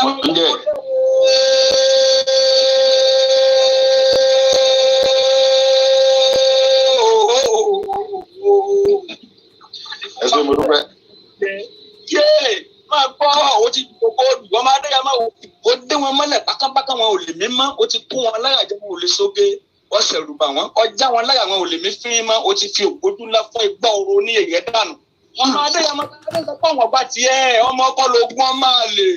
Sunday. Máa gbọ́ ó ti gbogbo olùgbọ́n máa dé yàmá ó dé wọn mọ́lẹ̀ pákápáká wọn ò lè mí mọ́ ó ti kó wọn láyà jẹ́ wọn ò lè sóge ó ṣẹ̀rù bà wọ́n ọjà wọn láyà wọn ò lè mí fín mọ́ ó ti fi ògbójú ńlá fún igbá oró ní èyẹ dànù. Ọmọ adé yàmá ká ló pọ̀ wọ́n bá tiẹ̀ ọmọ ọkọ lógún ọmọ àlè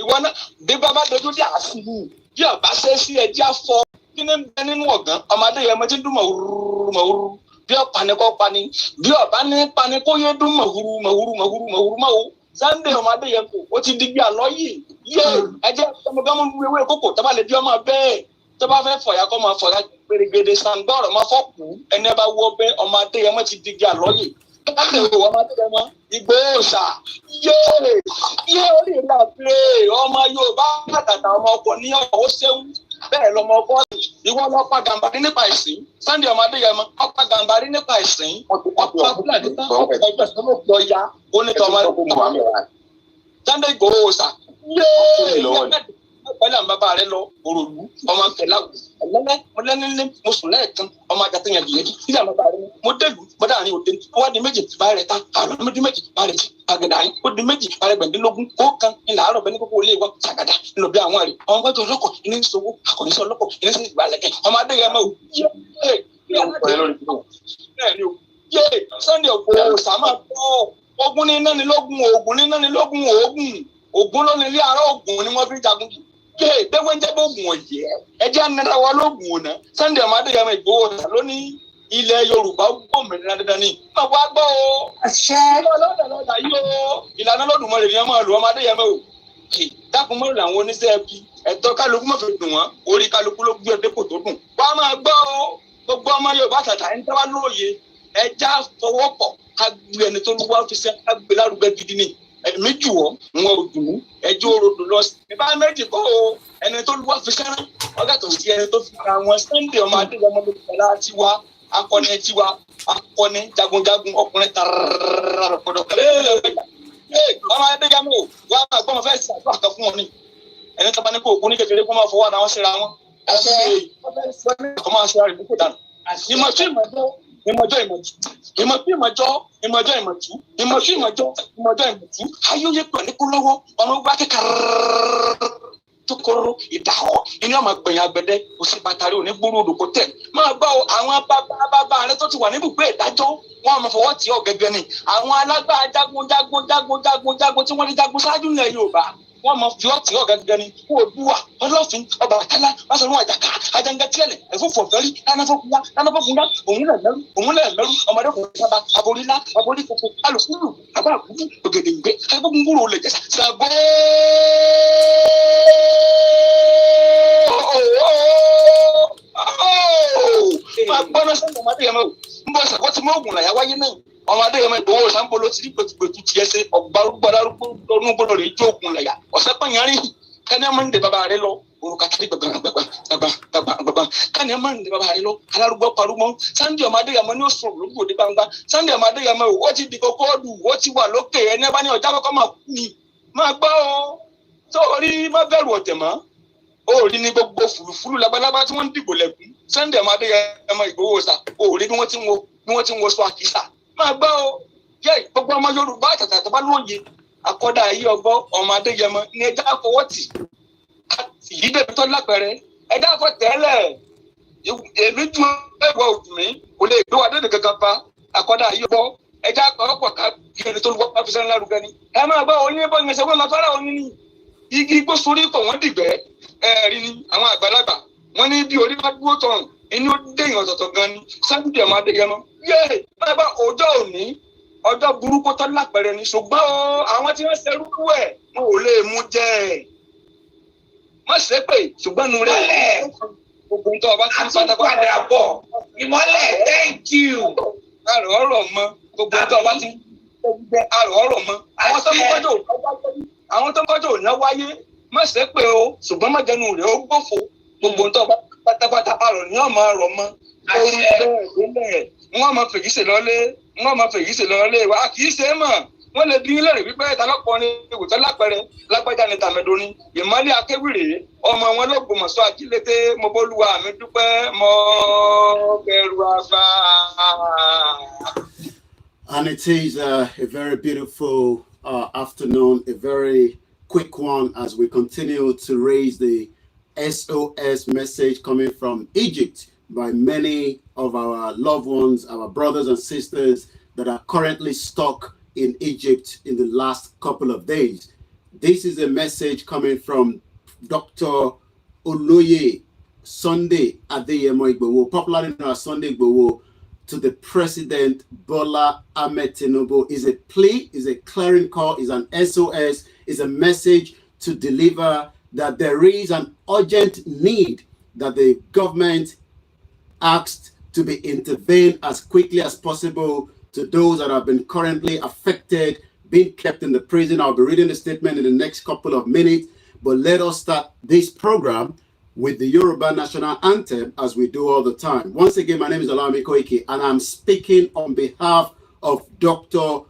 ìwọ náà bí bàbá dojú dé àfihàn bí ọba ṣe sí ẹjẹ́ afọ kí ní bẹ nínú ọ̀gán ọmọ adé yàmá ti dún mọ̀wúrú bí ọ̀pani kọ́ pani bí ọba ní pani kó yé dún mọ̀wúrú Sunday ọmọdé yẹn kò ó ti di bí àlọ́ yìí yé ẹjẹ́ ọmọgámọ́ ewé kókò tó bá lè bí ọmọ bẹ́ẹ̀ tó bá fẹ́ fọ̀yà kọ́ máa fọ̀yà gbèrègbèrè sàǹgbọ́rọ̀ máa fọ́kù ẹni ẹ bá wọ́ bẹ́ ọmọdé yẹn mọ́ ti di bí àlọ́ yìí Sunday ọmọdé yẹn mọ́ ìgbó òòṣà yé orí ìlà pé ọmọ Yorùbá àtàtà ọmọ ọkọ ní ọ̀hún ṣéwú bẹ́ẹ̀ lọmọ ọkọ ìwọ lọ́pàá gàmbàrí nípa ìsìn Sunday ọmọdé yẹn mọ́ ọ̀pá gàmbàrí nípa ìsìn ọ̀pá fúlàdé tán ọ̀pá ìsìn ya onítọ̀ ọmọdé Sunday Igboho ṣá pẹ̀lú àwọn bàbá rẹ lọ òròlú ọmọ kẹlá ọlẹ́nilé mo sùn lẹ́ẹ̀kan ọmọ àjàtẹ̀ yẹn dìé sí àwọn bàbá rẹ mo délùú gbọ́dọ̀ àárín òde wọ́n di méjì bá rẹ̀ ta àrùn méjì bá rẹ̀ àgàdà yín ó di méjì bá rẹ̀ gbẹ̀ndínlógún ó kan ilà àárọ̀ bẹ́ẹ̀ ní kókó ilé wọn ṣàgàdà nínú bí àwọn rẹ̀ ọmọ gbọ́dọ̀ ọlọ́kọ̀ ilé ń sowó àkọ́níṣẹ́ ọlọ́kọ̀ ilé ń ìgbàlẹ̀kẹ̀ ọmọ adéyẹmọ Sunday Igboho sàmà bọ́ ogun ní iná ni lógun ogun ní iná ni lógun ogun ló ní ilé ara ogun ni wọ́n fi jagun gbẹ́gbẹ́ ń jẹ́ bó ogun ọ̀yẹ́ ẹjẹ́ anara wa lógun ọ̀nà Sunday Adéyẹmọ Igboho ló ní ilẹ̀ Yorùbá gbòmìnira dandan ni má wá gbọ́ o lọ́dà yìí o ìlànà Olódùmarè ni wọ́n máa lò ọmọ Adéyẹmọ o dákun mọ́rùn làwọn oníṣẹ́ ẹbí ẹ̀tọ́ kálukú má fi dùn wọ́n orí kálukú ló gbé ọdẹ kò tó dùn wá máa gbọ́ o gbogbo ọmọ Yorùbá tàtà ń tẹ́wá lóye ẹja fọwọ́pọ̀ agbe ẹni tó wá fi sẹ́ agbe lárugẹ gidi ni ẹ̀mí jù wọ́n wọn ò dùn ẹjọ́ òrodò lọ sí ìbá méjì kọ́ o ẹni tó wá fi sẹ́rán ọgá tó sí ẹni tó fi ra wọn Sunday ọmọ Adéyẹmọ lọ́la tiwa akọni tiwa akọni jagunjagun ọkùnrin tààrà pọ̀dọ̀ ọmọ Adéyẹmọ wà á gbọ́n fẹ́ sí àgbà kan fún wọn ni ẹni tó bá ní kó òkú ní kékeré kó máa fọwọ́ ara wọn síra wọn ọmọ máa ṣe àrìbùkù dànù ìmọ̀jú ayóyè pẹ̀lú kó lọ́wọ́ ọmọ gbá kíkàrà tó kọ́rọ́ ìdáhọ́ inú ọmọ gbẹ̀yìn agbẹ̀dẹ òsì bàtàrí òní gbúrú òdòkó tẹ̀ máa gbọ́ àwọn bàbá rẹ tó ti wà níbùgbé ìdájọ́ wọn máa fọwọ́ tí ọ gẹ́gẹ́ ni àwọn alágbára jagun tí wọ́n ti jagun ṣáájú ilẹ̀ Yorùbá wọ́n mọ fi ọtí ọ̀gá gẹ́gẹ́ ni kó o dúwà ọlọ́fin ọba àtàlà wàásùn àjàká àjàngàtíẹ̀lẹ̀ ẹ̀fọ́fọ̀fẹ́rí lánàfọ́kúnlá òun lẹ̀ lẹ́rú ọmọdé kò sábà aborílá aborí kòkó alùpùpù àbá àkúkú ògèdèǹgbé agbógungbòrò lè jẹ́ sàgbó. máa gbọ́ná sẹ́ńtọ̀ ọmọdé yẹn mọ́ ń bọ́ sàkọ́ tí mọ́ọ̀gùn làyà wáyé náà ọmọ Adéyẹmọ Igboho sàǹbolo ti rí gbẹtugbẹtu tiẹ̀ ṣe ọgbàrúgbàdárúgbó lọ́nù gbọ́dọ̀ rẹ̀ jó òkun lẹ̀yà ọ̀sẹ̀ pẹ̀yàrí kẹ́ni ẹ̀ máa ń de bàbá rẹ lọ òrùka tàbí gbàgbà kẹ́ni ẹ̀ máa ń de bàbá rẹ lọ alárúgbó parúgbó Sunday ọmọ Adéyẹmọ ní oṣù lóko òde gbangba Sunday ọmọ Adéyẹmọ ó ti di kókó ọdún ó ti wà lókè ẹni ẹ bá ní ọjà kọ́kọ́ máa kú ni máa gbọ́ ọ tó orí má bẹ̀rù ọ̀tẹ̀ mọ́ ó rí ní gbogbo fùlùfùlù labalábá tí wọ́n ń dìbò lẹ́kùn Sunday ọmọ Adéyẹmọ Igboho sà ó rí bí wọ́n ti ń wo sọ àkísà máa gbọ́ o yẹ gbogbo ọmọ Yorùbá àtàtà tó bá lóye àkọ́dá ayé ọgbọ́ ọmọ Adéyẹmọ ní ẹja fọwọ́ tì yìí débi tó lápẹẹrẹ ẹja fọ tẹ́lẹ̀ èmi ju ẹ̀wọ̀ òdùnmí kò lè gbé wa débi kankan pa àkọ́dá ayé ọgbọ́ ẹja ọ̀pọ̀ ká kiri tó lùwọ́ pàfẹ́sẹ́ ńlá rúgẹ́ ni ẹ máa gbọ́ oyin bọ́ ìgbésẹ̀ wọn lọ fẹ́ràn oyin ni igi igbó sórí kọ̀ wọ́n dìgbẹ́ ẹ̀rí ni àwọn àgbàlagbà wọ́n ní bí orí bá dúró tọ̀hún inú déyìn ọ̀tọ̀ọ̀tọ̀ gan ni Sunday ọmọ Adéyẹmọ yé bàbá ọjọ́ òní ọjọ́ burúkú tó lápẹẹrẹ ni ṣùgbọ́n àwọn tí wọ́n ṣerú ẹ̀ wọn ò lè mú jẹ́ má ṣe pé ṣùgbọ́n nu rẹ̀ gbogbo nǹkan ọba tí wọ́n padà bọ̀ ìmọ́lẹ̀ thank you àrò ọ̀rọ̀ mọ́ gbogbo nǹkan ọba tí wọ́n gbẹ àrò ọ̀rọ̀ mọ́ àwọn tó ń kọjọ́ òní wáyé má ṣe pé o ṣùgbọ́n má jẹnu rẹ̀ ó gbófo gbogbo nǹkan ọba pátápátá àrò ní ọmọ ọ̀rọ̀ mọ́ orí bẹ́ẹ̀ wọ́n máa fèyí ṣe lọ́lé wọ́n máa fèyí ṣe lọ́lé wa kì í ṣe é mọ̀ wọ́n lè bí lẹ́rìí wípé ta lọ́kọrin ìwòsàn lápẹ̀rẹ̀ lágbájá ní tàmẹ́dọ́ni ìmọ̀lẹ́ akéwìrè ọmọ wọn lọ́gbọ̀mọ̀ṣọ́ àjílété mọ́bólúwa mi dúpẹ́ mọ́ bẹ̀rù àgbà. And it is a very beautiful afternoon, a very quick one as we continue to raise the SOS message coming from Egypt by many of our loved ones, our brothers and sisters that are currently stuck in Egypt in the last couple of days. This is a message coming from Dr. Oloye Sunday Adeyemo Igboho, popularly known as Sunday Igboho, to the President Bola Ahmed Tinubu. Is a plea, is a clarion call, is an SOS, is a message to deliver that there is an urgent need that the government asked to be intervened as quickly as possible to those that have been currently affected, being kept in the prison. I'll be reading the statement in the next couple of minutes, but let us start this program with the Yoruba national anthem as we do all the time. Once again, my name is OLAYOMI KOIKI, and I'm speaking on behalf of Dr.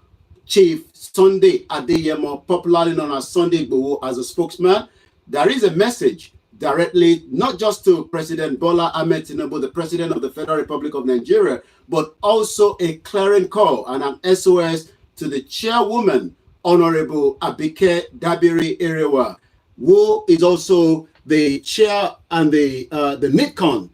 Chief Sunday Adeyemo, popularly known as Sunday Igboho, as a spokesman. There is a message directly, not just to President Bola Ahmed Tinubu, the President of the Federal Republic of Nigeria, but also a clarion call and an SOS to the chairwoman, Honorable Abike Dabiri Erewa, who is also the chair and the Nidcom,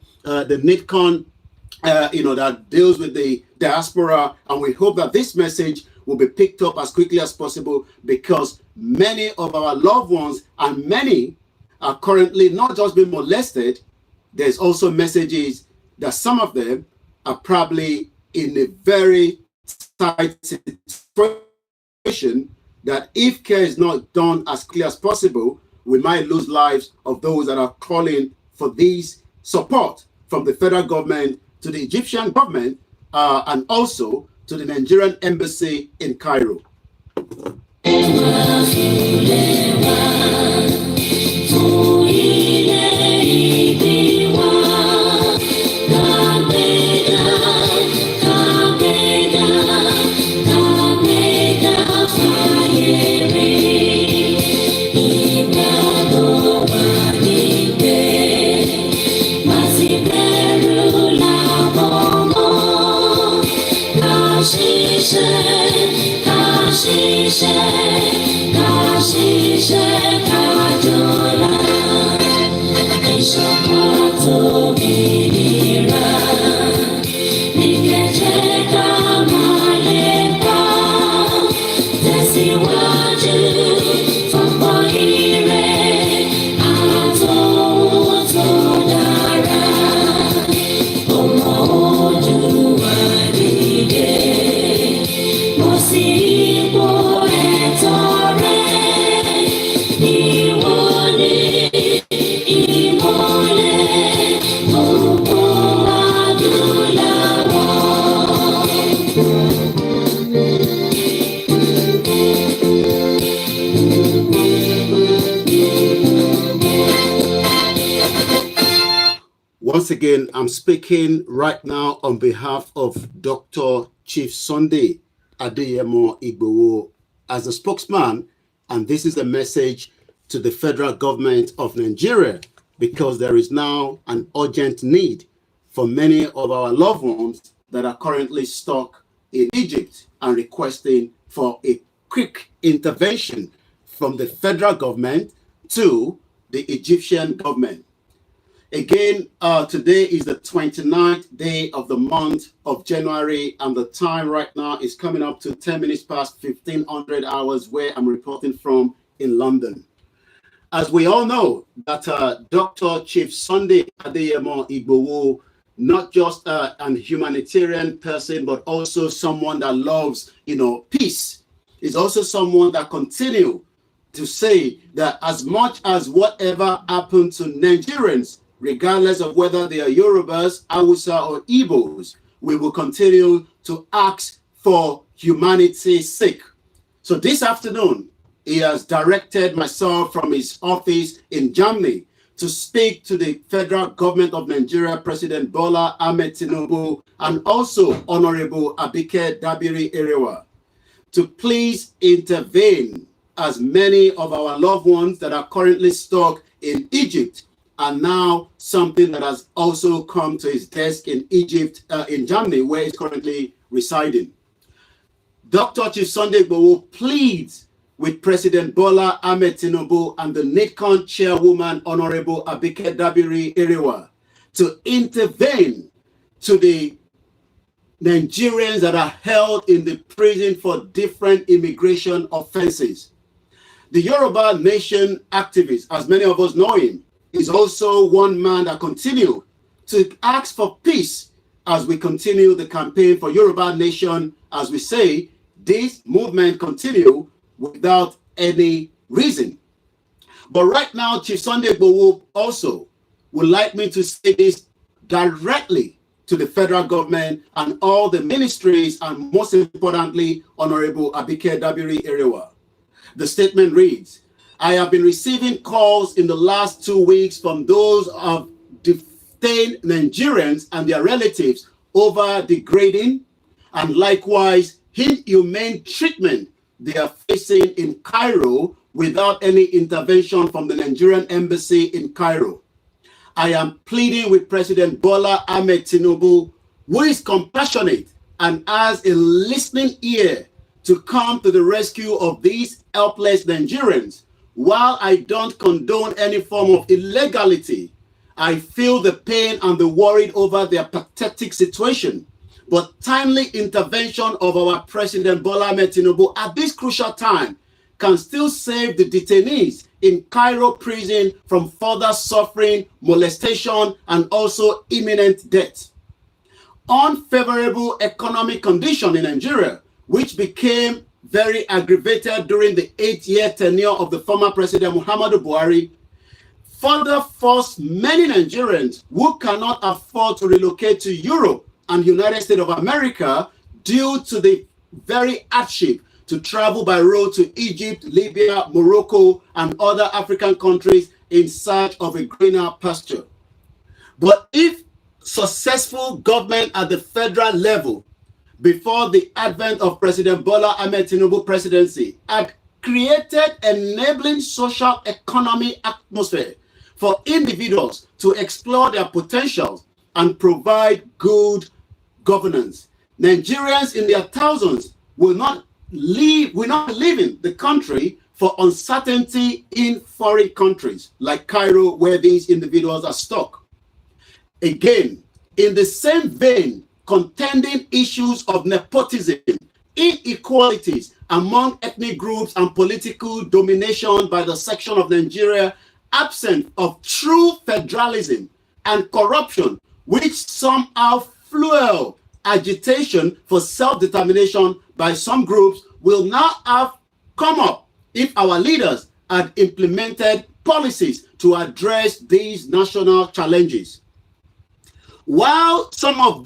that deals with the diaspora. And we hope that this message will be picked up as quickly as possible, because many of our loved ones and many are currently not just being molested. There's also messages that some of them are probably in a very tight situation that if care is not done as quickly as possible, we might lose lives of those that are calling for this support from the federal government to the Egyptian government and also to the Nigerian embassy in Cairo. Once again, I'm speaking right now on behalf of Dr. Chief Sunday Adeyemo Igboho as a spokesman, and this is a message to the federal government of Nigeria, because there is now an urgent need for many of our loved ones that are currently stuck in Egypt and requesting for a quick intervention from the federal government to the Egyptian government. Again, today is the 29th day of the month of January, and the time right now is coming up to 10 minutes past 1500 hours where I'm reporting from in London. As we all know, that Dr. Chief Sunday Adeyemo Igboho, not just an humanitarian person, but also someone that loves, peace, is also someone that continue to say that as much as whatever happened to Nigerians, regardless of whether they are Yorubas, Hausa, or Igbos, we will continue to ask for humanity's sake. So this afternoon, he has directed myself from his office in Germany to speak to the federal government of Nigeria, President Bola Ahmed Tinubu, and also Honorable Abike Dabiri Erewa, to please intervene, as many of our loved ones that are currently stuck in Egypt are now something that has also come to his desk in Egypt, in Germany, where he's currently residing. Dr. Chief Sunday Igboho pleads with President Bola Ahmed Tinubu and the Nidcom chairwoman, Honorable Abike Dabiri Erewa, to intervene to the Nigerians that are held in the prison for different immigration offenses. The Yoruba Nation activist, as many of us know him, is also one man that continues to ask for peace as we continue the campaign for Yoruba Nation. As we say, this movement continue without any reason. But right now, Chief Sunday Igboho also would like me to say this directly to the federal government and all the ministries, and most importantly, Honorable Abike Dabiri Erewa. The statement reads, I have been receiving calls in the last 2 weeks from those of detained Nigerians and their relatives over degrading and likewise inhumane treatment they are facing in Cairo without any intervention from the Nigerian embassy in Cairo. I am pleading with President Bola Ahmed Tinubu, who is compassionate and has a listening ear, to come to the rescue of these helpless Nigerians. While I don't condone any form of illegality, I feel the pain and the worry over their pathetic situation. But timely intervention of our President Bola Ahmed Tinubu at this crucial time can still save the detainees in Cairo prison from further suffering, molestation, and also imminent death. Unfavorable economic condition in Nigeria, which became very aggravated during the 8-year tenure of the former President Muhammadu Buhari, further forced many Nigerians who cannot afford to relocate to Europe and United States of America due to the very hardship to travel by road to Egypt, Libya, Morocco, and other African countries in search of a greener pasture. But if successful government at the federal level before the advent of President Bola Ahmed Tinubu presidency had created enabling social economic atmosphere for individuals to explore their potentials and provide good governance, Nigerians in their thousands will not live in the country for uncertainty in foreign countries like Cairo, where these individuals are stuck. Again, in the same vein, contending issues of nepotism, inequalities among ethnic groups, and political domination by the section of Nigeria absent of true federalism and corruption, which somehow fuel agitation for self-determination by some groups, will now have come up if our leaders had implemented policies to address these national challenges. While some of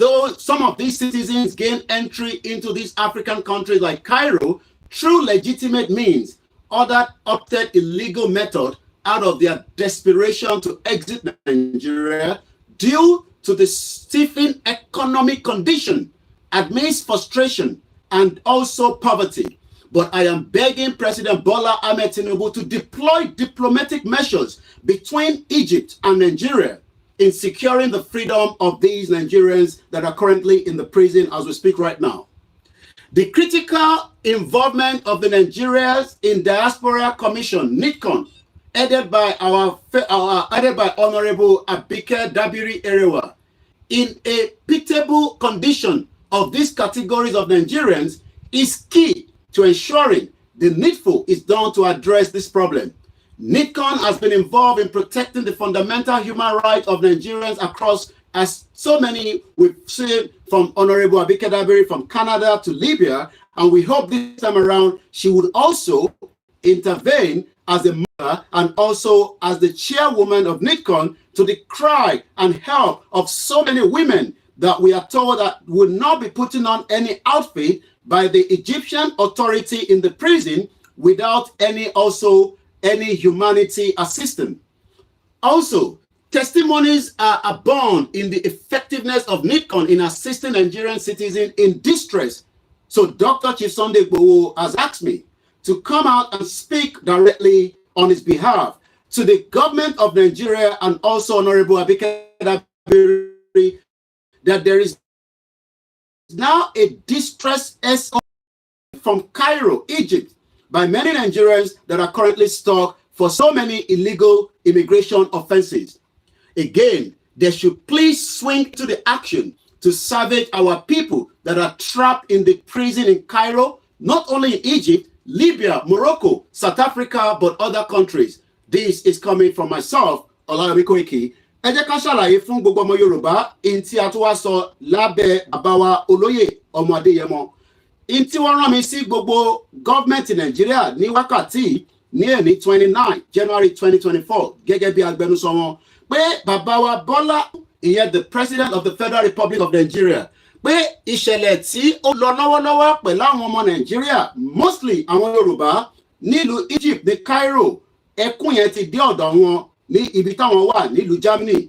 these citizens gain entry into these African countries like Cairo through legitimate means, others opted illegal method out of their desperation to exit Nigeria due to the stiffened economic condition, amidst frustration and also poverty. But I am begging President Bola Ahmed Tinubu to deploy diplomatic measures between Egypt and Nigeria in securing the freedom of these Nigerians that are currently in the prison as we speak right now. The critical involvement of the Nigerians in Diaspora Commission, Nidcom, headed by Honorable Abike Dabiri Erewa, in a pitiable condition of these categories of Nigerians, is key to ensuring the needful is done to address this problem. Nidcom has been involved in protecting the fundamental human rights of Nigerians across, as so many we've seen from Honorable Abike Dabiri from Canada to Libya, and we hope this time around she would also intervene as a mother and also as the chairwoman of Nidcom to the cry and help of so many women that we are told that would not be putting on any outfit by the Egyptian authority in the prison without any humanity assistance. Also, testimonies are abound in the effectiveness of Nidcom in assisting Nigerian citizens in distress. So Dr. Chief Sunday Igboho has asked me to come out and speak directly on his behalf to the government of Nigeria and also Honorable Abike Dabiri that there is now a distress SO from Cairo, Egypt, by many Nigerians that are currently stuck for so many illegal immigration offenses. Again, they should please swing to the action to salvage our people that are trapped in the prison in Cairo, not only in Egypt, Libya, Morocco, South Africa, but other countries. This is coming from myself, OLAYOMI KOIKI. Ẹ jẹ́ ká ṣàlàyé fún gbogbo ọmọ Yorùbá in tí a tún wá sọ lábẹ́ àbáwá olóyè ọmọ Adéyẹmọ. In tí wọ́n rán mi sí gbogbo gọ́ọ̀mẹ̀ntì Nàìjíríà ní wákàtí ní ẹ̀ní 29 January 2024 gẹ́gẹ́ bí agbẹnusọ wọn pé bàbá wa Bola ìyẹn the President of the Federal Republic of Nigeria pé ìṣẹ̀lẹ̀ tí ó lọ lọ́wọ́lọ́wọ́ pẹ̀lú àwọn ọmọ Nàìjíríà mostly àwọn Yorùbá nílùú Egypt ní Cairo ẹkún yẹn ti dé ọ̀dọ̀ wọn ní ibi táwọn wà nílùú Germany.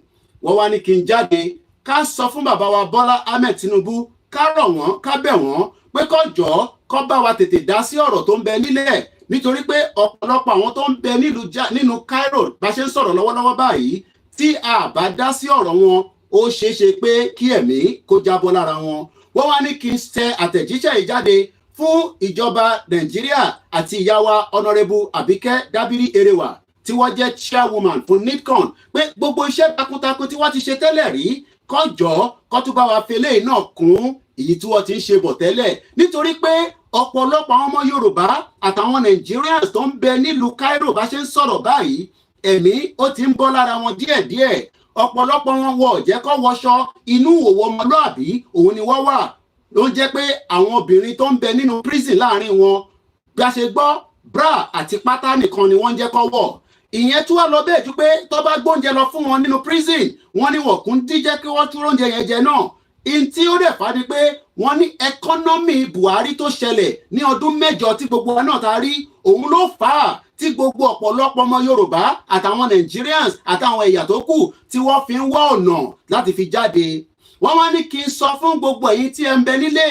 Wọ́n wá ní kí n jáde ká sọ fún bàbá wa Bọ́lá Ahmed Tinubu ká rọ̀ wọ́n ká bẹ̀ wọ́n pé kó jọ̀ọ́ kó bá wa tètè dá sí ọ̀rọ̀ tó ń bẹ nílẹ̀ nítorí pé ọ̀pọ̀lọpọ̀ àwọn tó ń bẹ nínú Cairo bá ṣe ń sọ̀rọ̀ lọ́wọ́lọ́wọ́ báyìí tí a bá dá sí ọ̀rọ̀ wọn ó ṣeé ṣe pé kí ẹ̀mí kó jábọ́ lára wọn. Wọ́n wá ní kí n tẹ àtẹ̀jíṣẹ́ yìí jáde fún ìjọba Nàìjíríà àti ìyá wa Honorable Abike Dabiri Erewa tí wọ́n jẹ́ chairwoman fún Nidcom pé gbogbo iṣẹ́ takuntakun tí wọ́n ti ṣe tẹ́lẹ̀ rí kó jọ̀ọ́ kó tún bá wa fẹlẹ́ náà kún èyí tí wọ́n ti ń ṣe bọ̀ tẹ́lẹ̀ nítorí pé ọ̀pọ̀lọpọ̀ àwọn ọmọ Yorùbá àtàwọn Nigerians tó ń bẹ nílùú Cairo bá ṣe ń sọ̀rọ̀ báyìí ẹ̀mí ó ti ń bọ́ lára wọn díẹ̀díẹ̀ ọ̀pọ̀lọpọ̀ wọn wọ̀ jẹ́ kó wọṣọ inú òwò ọmọlúàbí òun ni wọ́n wà ló ń jẹ́ pé àwọn obìnrin tó ń bẹ nínú prison láàrin wọn bí a ṣe gbọ́ bra àti pátá nìkan ni wọ́n ń jẹ́ kó wọ̀ ìyẹn tún wá lọ bẹ́ẹ̀ ju pé tó bá gbóúnjẹ lọ fún wọn nínú prison wọ́n ní wọ́n kún díjẹ́ kí wọ́n tún oúnjẹ yẹn jẹ náà in tí ó dẹ̀ fà ni pé wọ́n ní ẹkọ́nọ́mì Buhari tó ṣẹlẹ̀ ní ọdún mẹ́jọ tí gbogbo wa náà ta rí òun ló fà á tí gbogbo ọ̀pọ̀lọpọ̀ ọmọ Yorùbá àtàwọn Nigerians àtàwọn ẹ̀yà tó kù tí wọ́n fi ń wá ọ̀nà láti fi jáde. Wọ́n wá ní kí n sọ fún gbogbo ẹ̀yin tí ẹ ń bẹ nílé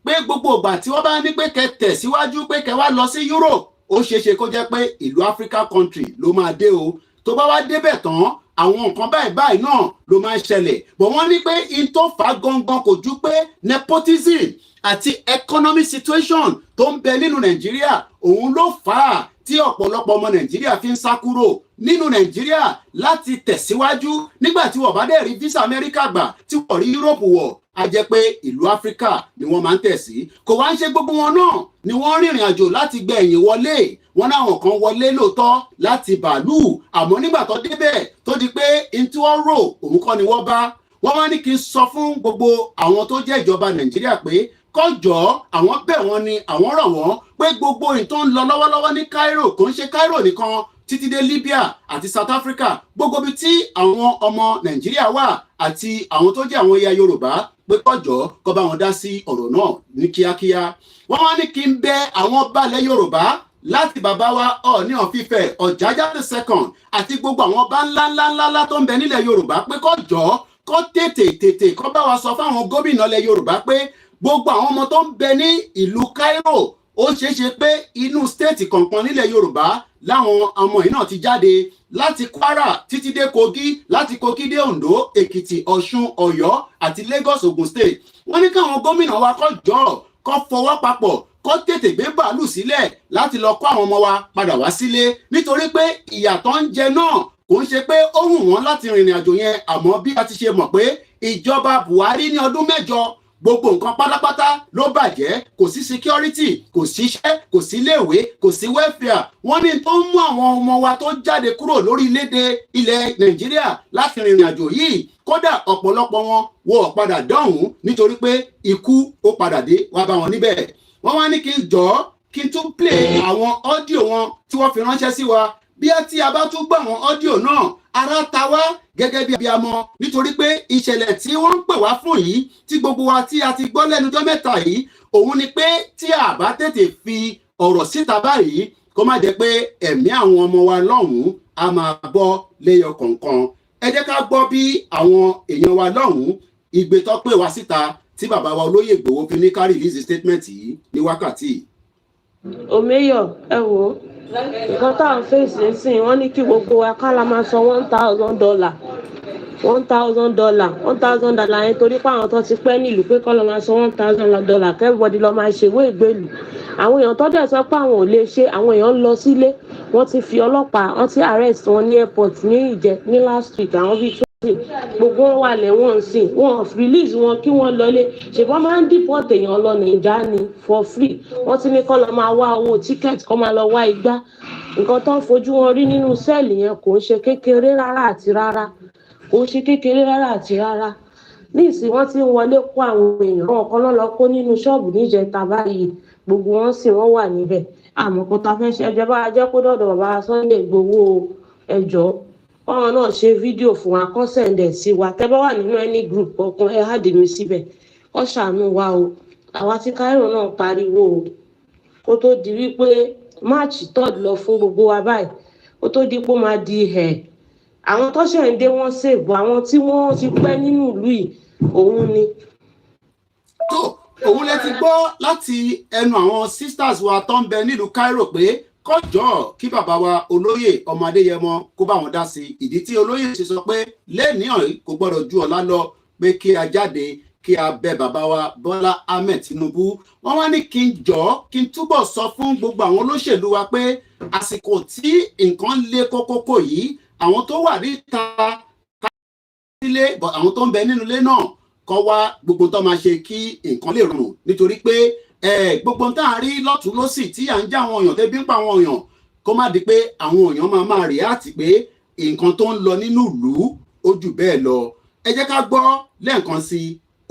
pé gbogbo ìgbà tí wọ́n bá ní pé kẹ́ tẹ̀síwájú pé kẹ́ wá lọ sí Europe ó ṣeéṣe kó jẹ́ pé ìlú Africa country ló máa dé o tó bá wá débẹ̀ tán àwọn nǹkan báyìí náà ló máa ń ṣẹlẹ̀ bọ̀ wọ́n ní pé in tó fà á gangan kò ju pé nepotism àti economic situation tó ń bẹ nínú Nàìjíríà òun ló fà á tí ọ̀pọ̀lọpọ̀ ọmọ Nàìjíríà fi ń sá kúrò nínú Nàìjíríà láti tẹ̀síwájú nígbà tí wọ́n bá dẹ̀ rí visa Amẹ́ríkà gbà tí wọ́n rí Europe wọ̀ a jẹ́ pé ìlú Áfíríkà ni wọ́n máa ń tẹ̀ sí kò wá ń ṣe gbogbo wọn náà ni wọ́n rìnrìn àjò láti gbẹ̀yìn wọlé wọn náwọn kan wọlé lóòótọ́ láti bàálù àmọ́ nígbà tó débẹ̀ tó di pé in tí wọ́n rò òun kọ́ ni wọ́n bá wọ́n wá ní kí n sọ fún gbogbo àwọn tó jẹ́ ìjọba Nàìjíríà pé kọjọ́ àwọn bẹ̀ wọ́n ni àwọn rọ̀ wọ́n pé gbogbo ìtò ń lọ lọ́wọ́lọ́wọ́ ní Cairo kò ń ṣe Cairo nìkan títí dé Libya àti South Africa gbogbo ibi tí àwọn ọmọ Nàìjíríà wà àti àwọn tó jẹ́ àwọn ẹ̀yà Yorùbá pé kọjọ́ kó bá wọn dá sí ọ̀rọ̀ náà ní kíákíá wọ́n wá ní kí n bẹ̀ àwọn balẹ̀ Yorùbá láti bàbá wa Ọọ̀ni of Ifẹ̀ Ọ̀jájá II àti gbogbo àwọn ọba ńláńláńlá tó ń bẹ nílẹ̀ Yorùbá pé kọjọ́ kó tètè kó bá wa sọ fáwọn gómìnà ilẹ̀ Yorùbá pé gbogbo àwọn ọmọ tó ń bẹ ní ìlú Cairo ó ṣeéṣe pé inú stéètì kọ̀ọ̀kan nílẹ̀ Yorùbá láwọn ọmọ yìí náà ti jáde láti Kwara títí dé Kogi láti Kogi dé Ondo Èkìtì Ọ̀ṣun Ọ̀yọ́ àti Lagos Ogun State wọ́n ní káwọn gómìnà wa kó jọ kó fọwọ́ papọ̀ kó tètè gbé bàálù sílẹ̀ láti lọ kó àwọn ọmọ wa padà wá sílé nítorí pé ìyà tó ń jẹ náà kò ń ṣe pé ó wù wọ́n láti rìnrìn àjò yẹn àmọ́ bí a ti ṣe mọ̀ pé ìjọba Buhari ní ọdún mẹ́jọ gbogbo nǹkan pátápátá ló bàjẹ́ kò sí security kò sí iṣẹ́ kò sí iléèwé kò sí welfare wọ́n ní tó ń mú àwọn ọmọ wa tó jáde kúrò lórílẹ̀‐èdè ilẹ̀ Nàìjíríà láti rìnrìn àjò yìí kódà ọ̀pọ̀lọpọ̀ wọn wọ́n padà dọ̀hún nítorí pé ikú ó padà dé wá bá wọn níbẹ̀ wọ́n wá ní kí n tún play àwọn ọ́díò wọn tí wọ́n fi ránṣẹ́ sí wa bí a ti a bá tún gbọ́ àwọn ọ́díò náà ara ta wá gẹ́gẹ́ bí abiyamọ nítorí pé ìṣẹ̀lẹ̀ tí wọ́n ń pè wá fún yìí tí gbogbo wa tí a ti gbọ́ lẹ́nujọ́ mẹ́ta yìí òun ni pé tí a bá tètè fi ọ̀rọ̀ síta báyìí kó má jẹ́ pé ẹ̀mí àwọn ọmọ wa lọ́hùn-ún a máa bọ́ léyọ kọ̀ọ̀kan. Ẹ jẹ́ ká gbọ́ bí àwọn èèyàn wa lọ́hùn-ún ìgbé tó pè wá síta tí bàbá wa olóyè Ìgbòho fi ní ká release statement yìí ní wákàtí. Omeyo, ẹ wò ó, nǹkan tá à ń fèsì ń sìn wọ́n ní kí gbogbo wa ká la máa san $1,000 $1,000 yẹn torí pé àwọn tó ti pẹ́ nílùú pé kọ́ lọ máa san $1,000 kẹ́bọ̀dì lọ máa ṣèwé ìgbélùú. Àwọn èèyàn tó dẹ̀ sọ pé àwọn ò lè ṣe, àwọn èèyàn ń lọ sílé, wọ́n ti fi ọlọ́pàá, wọ́n ti arrest wọn ní airport ní last week, àwọn bíi 20 gbogbo wọn wà lẹ́wọ̀n sìn, wọ́n release wọn kí wọ́n lọlé, ṣùgbọ́n máa ń deport èèyàn lọ Nàìjíríà ní for free. Wọ́n ti ní kọ́ lọ máa wá owó ticket, kọ́ máa lọ wá igbá. Nǹkan tó ń fojú wọn rí nínú sẹ́ẹ̀lì yẹn kò ń ṣe kékeré rárá àti rárá. Nísìnyí wọ́n ti ń wọlé kó àwọn èèyàn, wọn kan lọ kó nínú ṣọ́ọ̀bù níjẹta báyìí, gbogbo wọn sì wọ́n wà níbẹ̀. Àmọ́ kó ta fẹ́ ṣe ẹjọ́ bá jẹ́ kó dọ̀dọ̀ bàbá Sunday Igboho ẹjọ́ ọ̀rọ̀ náà ṣe fídíò fún wa kó sẹ̀ǹdẹ̀ sí wa. Tẹ́ bá wà nínú any group kankan ẹ háàdì mi síbẹ̀, kó ṣàánú wa o. Àwa tí Cairo náà pariwo o kó tó di wípé March 3rd lọ fún gbogbo wa báyìí, kó tó di pé ó máa di àwọn tó ṣẹ̀ ń dé wọ́n ṣèbò, àwọn tí wọ́n ti pẹ́ nínú ìlú yìí òun ni. tó òun lẹ ti gbọ́ láti ẹnu àwọn sisters wa tó ń bẹ nílùú Cairo pé kọjọ́ kí bàbá wa olóyè ọmọ Adéyẹmọ kó bá wọn dá sí ìdí tí olóyè ṣe sọ pé lẹ́nìí kò gbọ́dọ̀ ju ọ̀la lọ pé kí a jáde kí a bẹ bàbá wa Bọ́lá Ahmed Tinubu. Wọ́n wá ní kí n túbọ̀ sọ fún gbogbo àwọn olóṣèlú wa pé àsìkò tí nǹkan lé kókókó yìí àwọn tó wà níta sílé àwọn tó ń bẹ nínú ilé náà kọ́ wá gbogbo tó máa ṣe kí nǹkan lè rọrùn, nítorí pé gbogbo tá a rí lọ́tún lọ́sì tí à ń já àwọn èèyàn tẹ́bí ń pa àwọn èèyàn kó má di pé àwọn èèyàn máa rí àti pé nǹkan tó ń lọ nínú ìlú ó jù bẹ́ẹ̀ lọ. Ẹ jẹ́ ká gbọ́ lẹ́ẹ̀kan sí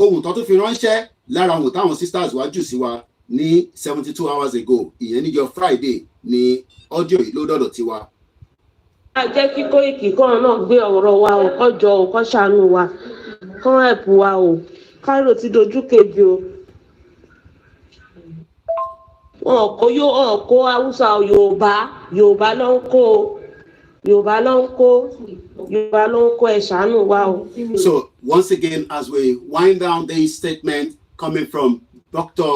ohun tó tún fi ránṣẹ́ lára ohun táwọn sisters wá jù sí wa ní 72 hours ago, ìyẹn níjọ́ Friday ní audio yìí ló dọ̀dọ̀ tiwa. A jẹ́ kí Koiki kan náà gbé ọ̀rọ̀ wa ò kọjọ ò kọ́ ṣàánú wa, kán help wa o. Cairo ti dojú kejì o. Wọn kó Hausa Yorùbá ló ń kó ẹ ṣàánú wa o. So once again, as we wind down this statement coming from Dr.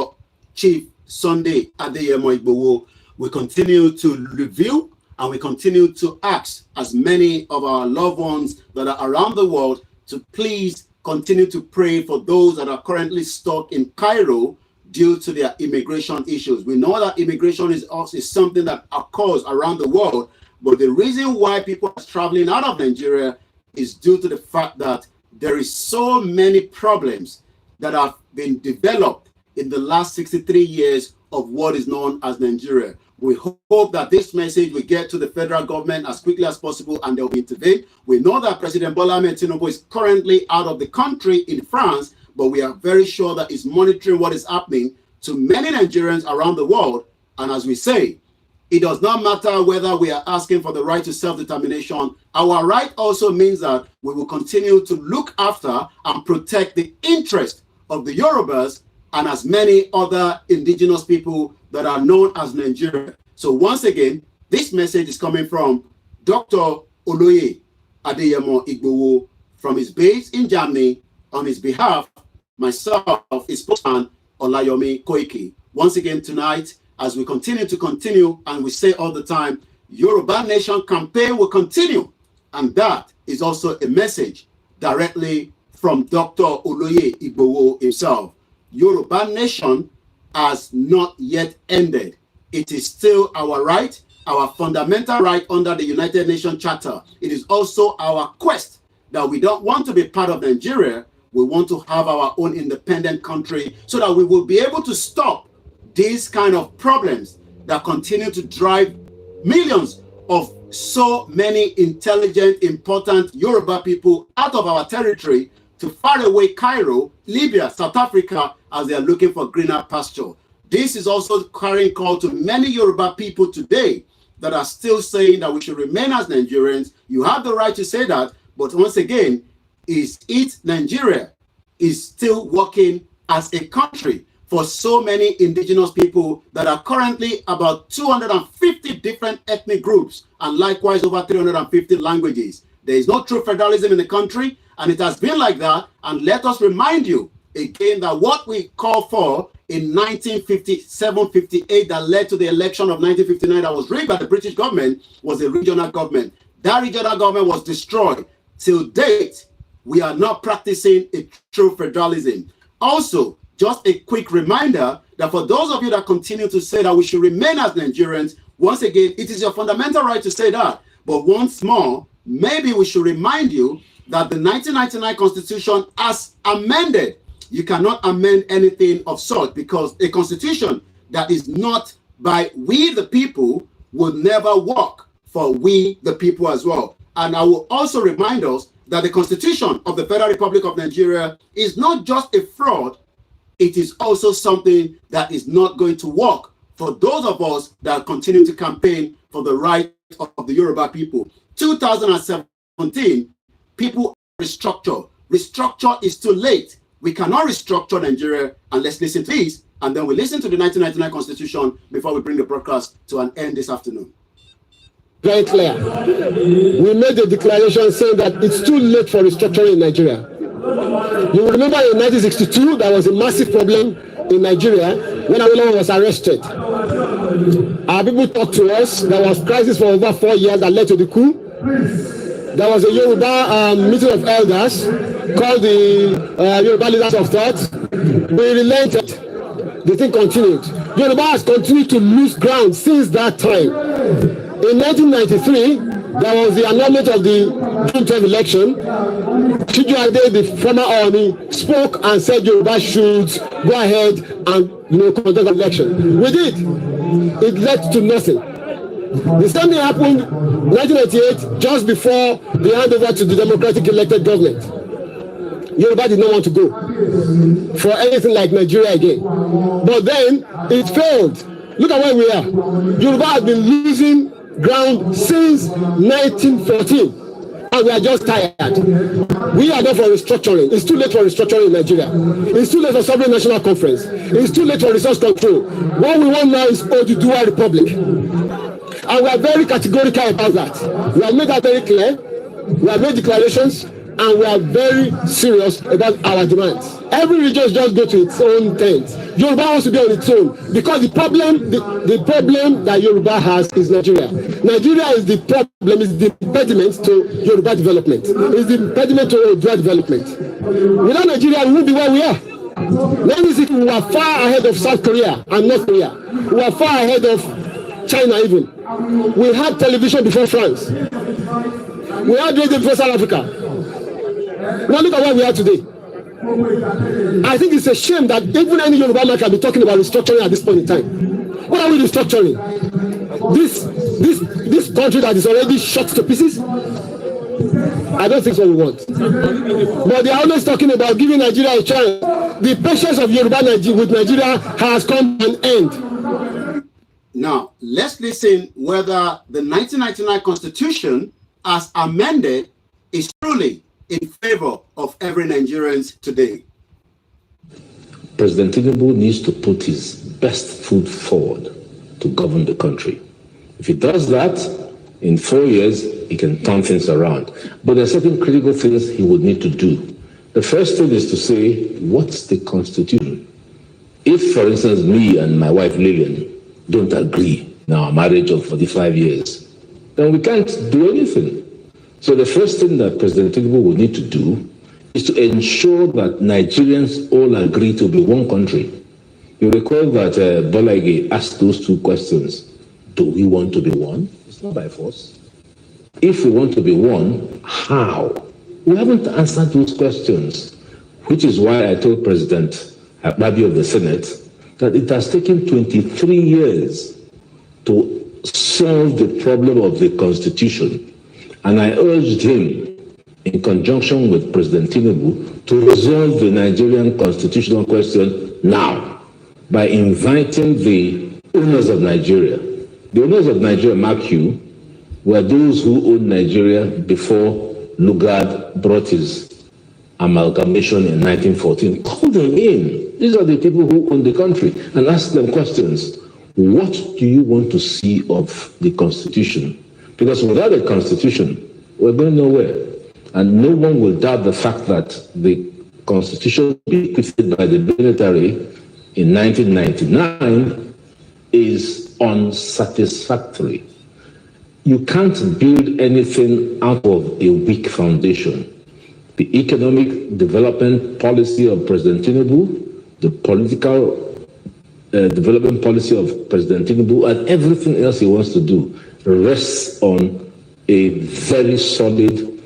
Chief Sunday Adeyemo Igboho, we continue to review and we continue to ask as many of our loved ones that are around the world to please continue to pray for those that are currently stuck in Cairo due to their immigration issues. We know that immigration is something that occurs around the world, but the reason why people are traveling out of Nigeria is due to the fact that there is so many problems that have been developed in the last 63 years of what is known as Nigeria. We hope that this message will get to the federal government as quickly as possible and they'll intervene. We know that President Bola Ahmed Tinubu is currently out of the country in France, but we are very sure that he's monitoring what is happening to many Nigerians around the world. And as we say, it does not matter whether we are asking for the right to self-determination. Our right also means that we will continue to look after and protect the interest of the Yorubas and as many other indigenous people that are known as Nigeria. So once again, this message is coming from Dr. Oloye Adeyemo Igboho from his base in Germany. On his behalf, myself, his spokesman, OLAYOMI KOIKI. Once again tonight, as we continue, and we say all the time, Yoruba Nation campaign will continue. And that is also a message directly from Dr. Oloye Igboho himself. Yoruba Nation has not yet ended. It is still our right, our fundamental right under the United Nations Charter. It is also our quest that we don't want to be part of Nigeria. We want to have our own independent country so that we will be able to stop these kind of problems that continue to drive millions of so many intelligent, important Yoruba people out of our territory to faraway Cairo, Libya, South Africa, as they are looking for greener pasture. This is also carrying call to many Yoruba people today that are still saying that we should remain as Nigerians. You have the right to say that, but once again, Nigeria is still working as a country. for so many indigenous people that are currently about 250 different ethnic groups and likewise over 350 languages. There is no true federalism in the country, and it has been like that. And let us remind you again that what we call for in 1957-58 that led to the election of 1959 that was rigged by the British government was a regional government. That regional government was destroyed. Till date, we are not practicing a true federalism. Also, just a quick reminder that for those of you that continue to say that we should remain as Nigerians, once again, it is your fundamental right to say that. But once more, maybe we should remind you that the 1999 Constitution, as amended, you cannot amend anything of sort, because a constitution that is not by we the people will never work for we the people as well. And I will also remind us that the Constitution of the Federal Republic of Nigeria is not just a fraud, it is also something that is not going to work for those of us that continue to campaign for the right of the Yoruba people. 2017, people restructure. Restructure is too late. We cannot restructure Nigeria, and let's listen to this, and then we listen to the 1999 Constitution before we bring the broadcast to an end this afternoon. Very clear. We made a declaration saying that it's too late for restructuring in Nigeria. You remember in 1962, there was a massive problem in Nigeria when Awolowo was arrested. Our people talked to us. There was crisis for over 4 years that led to the coup. There was a Yoruba meeting of elders called the Yoruba Leaders of Thought. We relented. The thing continued. Yoruba has continued to lose ground since that time. In 1993, there was the annulment of the June 12 election. Chijuade, the former army, spoke and said Yoruba should go ahead and conduct an election. We did. It led to nothing. The same thing happened in 1998, just before the handover to the democratic elected government. Yoruba did not want to go for anything like Nigeria again. But then it failed. Look at where we are. Yoruba has been losing ground since 1914. And we are just tired. We are there for restructuring. It's too late for restructuring in Nigeria. It's too late for sovereign national conference. It's too late for resource control. What we want now is Oduduwa Republic. And we are very categorical about that. We have made that very clear. We have made declarations, and we are very serious about our demands. Every region just go to its own tent. Yoruba wants to be on its own, because the problem that Yoruba has is Nigeria. Nigeria is the problem, is the impediment to Yoruba development. It's the impediment to Yoruba development. Without Nigeria, we won't be where we are. We are far ahead of South Korea and North Korea. We are far ahead of China even. We had television before France. We had radio before South Africa. Now look at where we are today. I think it's a shame that even any Yoruba man can be talking about restructuring at this point in time. What are we restructuring? This country that is already shot to pieces? I don't think so we want. But they are always talking about giving Nigeria a chance. The patience of Yoruba with Nigeria has come to an end. Now, let's listen whether the 1999 Constitution, as amended, is truly in favor of every Nigerian today. President Tinubu needs to put his best foot forward to govern the country. If he does that, in 4 years, he can turn things around. But there are certain critical things he would need to do. The first thing is to say, what's the Constitution? If, for instance, me and my wife Lillian don't agree in our marriage of 45 years, then we can't do anything. So the first thing that President Tinubu will need to do is to ensure that Nigerians all agree to be one country. You recall that Bola asked those two questions. Do we want to be one? It's not by force. If we want to be one, how? We haven't answered those questions, which is why I told President Abike of the Senate that it has taken 23 years to solve the problem of the Constitution. And I urged him, in conjunction with President Tinubu, to resolve the Nigerian constitutional question now by inviting the owners of Nigeria. The owners of Nigeria, mark you, were those who owned Nigeria before Lugard brought his amalgamation in 1914. Call them in. These are the people who own the country, and ask them questions. What do you want to see of the Constitution? Because without a Constitution, we're going nowhere. And no one will doubt the fact that the Constitution bequeathed by the military in 1999 is unsatisfactory. You can't build anything out of a weak foundation. The economic development policy of President Tinubu, the political development policy of President Tinubu, and everything else he wants to do rests on a very solid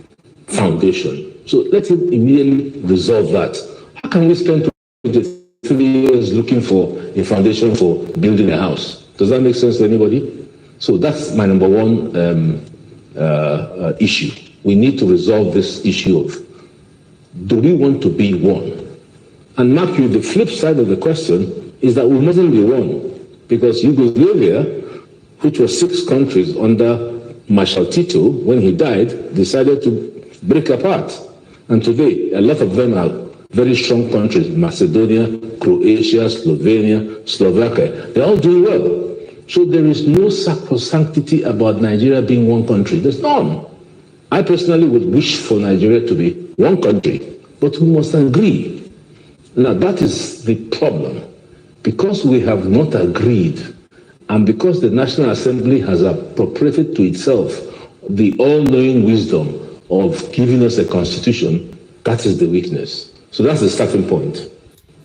foundation. So let him immediately resolve that. How can we spend 23 years looking for a foundation for building a house? Does that make sense to anybody? So that's my number one issue. We need to resolve this issue of, do we want to be one? And mark you, the flip side of the question is that we mustn't be one, because Yugoslavia, which was 6 countries under Marshal Tito, when he died, decided to break apart. And today, a lot of them are very strong countries: Macedonia, Croatia, Slovenia, Slovakia. They're all doing well. So there is no sacrosanctity about Nigeria being one country. There's none. I personally would wish for Nigeria to be one country, but we must agree. Now that is the problem. Because we have not agreed, and because the National Assembly has appropriated to itself the all-knowing wisdom of giving us a constitution, that is the weakness. So that's the starting point.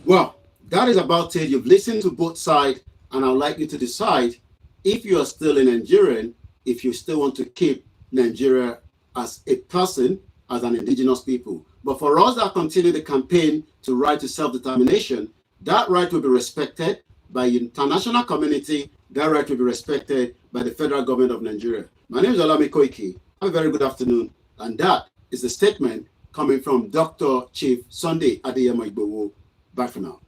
Well, that is about it. You've listened to both sides, and I'd like you to decide if you are still a Nigerian, if you still want to keep Nigeria as a person, as an indigenous people. But for us that continue the campaign to right to self-determination, that right will be respected by the international community. That right will be respected by the federal government of Nigeria. My name is OLAYOMI KOIKI. Have a very good afternoon. And that is the statement coming from Dr. Chief Sunday Adeyemo Igboho. Bye for now.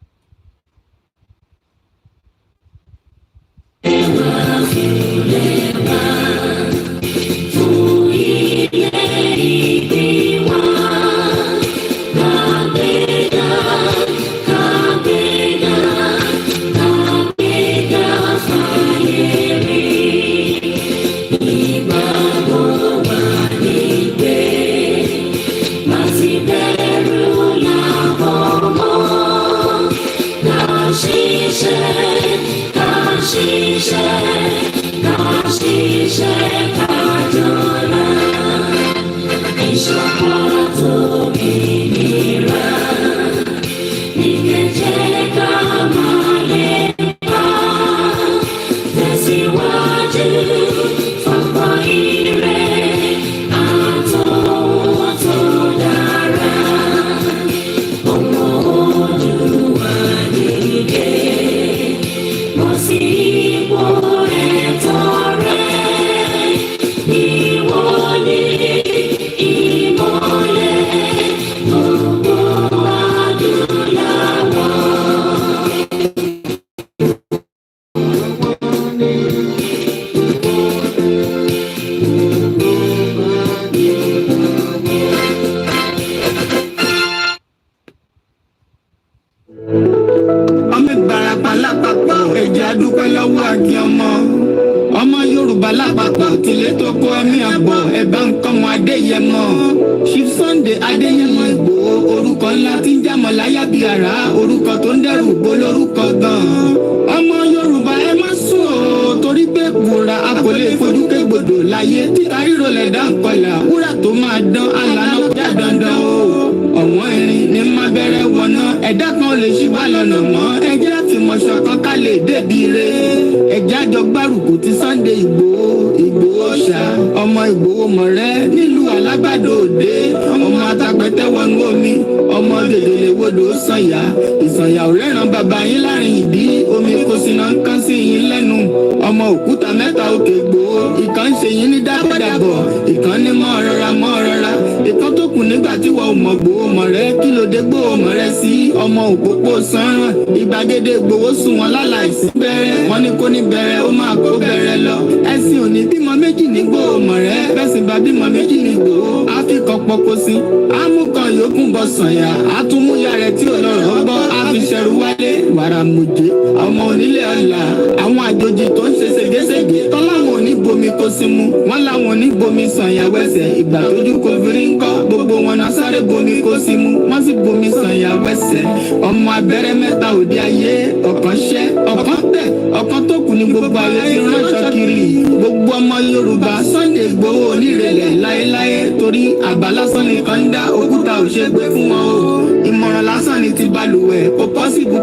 ẹ̀sìn òní bímọ méjì nígbò mọ̀ rẹ́ bẹ́sìn bá bímọ méjì nígbò áfíkọ̀ pọ̀pọ̀ sí amúkan yòókù bọ̀ sànyà àtúmúyà rẹ̀ tí ò lọ́rọ̀ bọ́ àfiṣẹ́rù wálé wàrà mùjẹ́ ọmọ onílé ọ̀la àwọn àjòjì tó ń ṣe ségesège tọ́láwọn òní bomi kó sí mu wọ́n láwọn òní bomi sànyà wẹ́sẹ̀ ìgbà tójú kò fi rí ń kọ́ gbogbo wọn náà sáré bomi kó sí mu wọ́n sì bomi sànyà wẹ́sẹ̀ ọmọ abẹ́rẹ́ mẹ́ta òde ayé ọ̀kan ṣẹ́ ọ̀kan tẹ̀ ọ̀kan tó kù ní gbogbo ayé ti ránṣọ kiri gbogbo ọmọ Yorùbá Sunday Igboho onírèlẹ̀ láéláé torí àbá lásán nìkan ń dá òkúta òṣègbè fún wọn o ìmọ̀ràn lásán ni ti balùwẹ̀ kò pọ́sibú